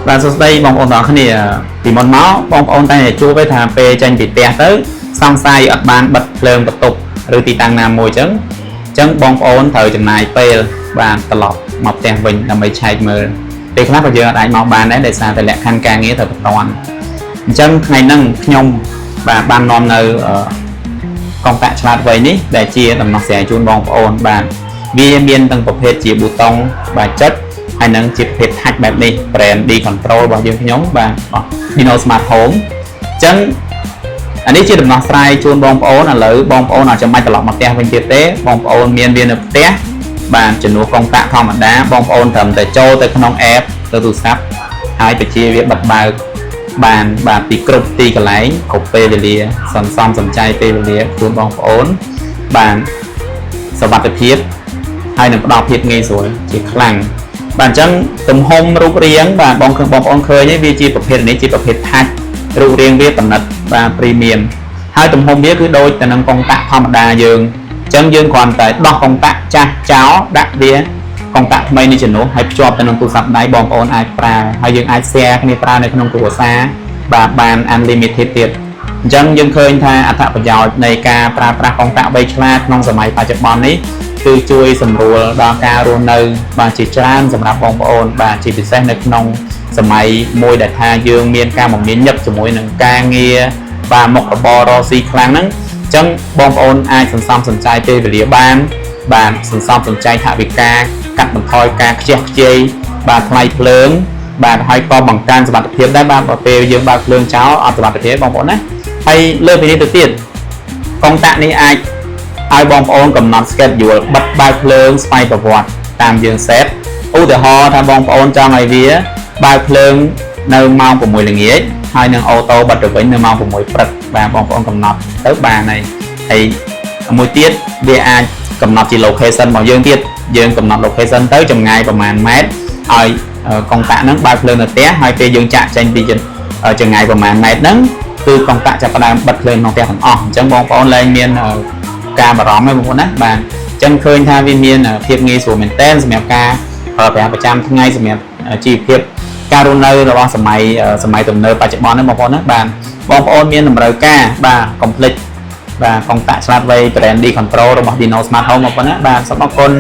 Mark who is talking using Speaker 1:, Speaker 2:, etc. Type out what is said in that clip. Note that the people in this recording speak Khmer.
Speaker 1: បាទសួស្តីបងប្អូនទាំងអស់គ្នាពីមុនមកបងប្អូនតែជួបទៅថាពេលចេញពីផ្ទះទៅសង្ស័យអត់បានបិទភ្លើងបន្ទប់ឬទីតាំងណាមួយអញ្ចឹងបងប្អូនត្រូវចំណាយពេលបានត្រឡប់មកផ្ទះវិញដើម្បីឆែកមើលពេលខ្លះក៏យើងអាចមកបានដែរដោយសារតែលក្ខខណ្ឌការងារត្រូវបន្តអញ្ចឹងថ្ងៃហ្នឹងខ្ញុំបាទបាននាំនៅកុងតាក់ឆ្លាតវៃនេះដែលជាដំណោះស្រាយជូនបងប្អូនបាទវាមានទាំងប្រភេទជាប៊ូតុងបាទចុចហើយនឹងជាប្រភេទ touch បែបនេះ brand D control របស់យើងខ្ញុំបាទ Dino Smart Home អញ្ចឹងអានេះជាដំណោះស្រាយជូនបងប្អូនឥឡូវបងប្អូនអត់ចាំបាច់ត្រឡប់មកផ្ទះវិញទៀតទេបងប្អូនមានវានៅផ្ទះបាទជំនួសកុងតាក់ធម្មតាបងប្អូនត្រឹមតែចូលទៅក្នុង app ទៅទូរស័ព្ទហើយបញ្ជាវាបិទបើកបានបាទពីគ្រប់ទីកន្លែងគ្រប់ពេលវេលាសន្សំសំចៃពេលវេលាជូនបងប្អូនបានសុវត្ថិភាពហើយនឹងផ្ដល់ភាពងាយស្រួលជាខ្លាំងបាទអញ្ចឹងទំហំរូបរាងបាទបងប្អូនឃើញវាជាប្រភេទនេះជាប្រភេទ touch រូបរាងវាតំណិតបាទ premium ហើយទំហំវាគឺដូចទៅនឹងកុងតាក់ធម្មតាយើងអញ្ចឹងយើងគ្រាន់តែដោះកុងតាក់ចាស់ចោលដាក់វាកុងតាក់ថ្មីនេះជំនួសហើយភ្ជាប់ទៅនឹងទូរស័ព្ទដៃបងប្អូនអាចប្រើហើយយើងអាច share គ្នាប្រើនៅក្នុងគ្រួសារបាទបាន unlimited ទៀតអញ្ចឹងយើងឃើញថាអត្ថប្រយោជន៍នៃការប្រើប្រាស់កុងតាក់3ឆ្លាតក្នុងសម័យបច្ចុប្បន្ននេះគឺជួយសម្រួលដល់ការរស់នៅបាទជាច្រើនសម្រាប់បងប្អូនបាទជាពិសេសនៅក្នុងសម័យមួយដែលថាយើងមានការមមាញឹកជាមួយនឹងការងារបាទមុខរបររកស៊ីខ្លាំងហ្នឹងអញ្ចឹងបងប្អូនអាចសន្សំសំចៃពេលវេលាបានបាទសន្សំសំចៃថវិកាកាត់បន្ថយការខ្ជះខ្ជាយបាទថ្លៃភ្លើងបាទហើយក៏បង្កើនសុវត្ថិភាពដែរបាទបើពេលយើងបើកភ្លើងចោលអត់សុវត្ថិភាពបងប្អូនណាហើយលើពីនេះទៅទៀតកុងតាក់នេះអាចឲ្យបងប្អូនកំណត់ schedule បិទបើកភ្លើងស្វ័យប្រវត្តិតាមយើង set ឧទាហរណ៍ថាបងប្អូនចង់ឲ្យវាបើកភ្លើងនៅម៉ោង6ល្ងាចហើយនឹងអូតូបិទទៅវិញនៅម៉ោង6ព្រឹកបាទបងប្អូនកំណត់ទៅបានហើយមួយទៀតវាអាចកំណត់ជា location របស់យើងទៀតយើងកំណត់ location ទៅចម្ងាយប្រហែលម៉ែត្រឲ្យកុងតាក់ហ្នឹងបើកភ្លើងនៅផ្ទះហើយពេលយើងចាក់ចេញពីចម្ងាយប្រហែលម៉ែត្រហ្នឹងគឺកុងតាក់ចាប់ផ្ដើមបិទភ្លើងក្នុងផ្ទះទាំងអស់អញ្ចឹងបងប្អូនលែងមានការបារម្ភទេបងប្អូនណាបាទអញ្ចឹងឃើញថាវាមានភាពងាយស្រួលមែនទែនសម្រាប់ការប្រើប្រាស់ប្រចាំថ្ងៃសម្រាប់ជីវភាពការរស់នៅរបស់សម័យទំនើបបច្ចុប្បន្នហ្នឹងបងប្អូនណាបាទបងប្អូនមានតម្រូវការបាទកុំភ្លេចបាទកុងតាក់ឆ្លាតវៃ brand D control របស់ Dino Smart Home បងប្អូនណាបាទសូមអរគុណ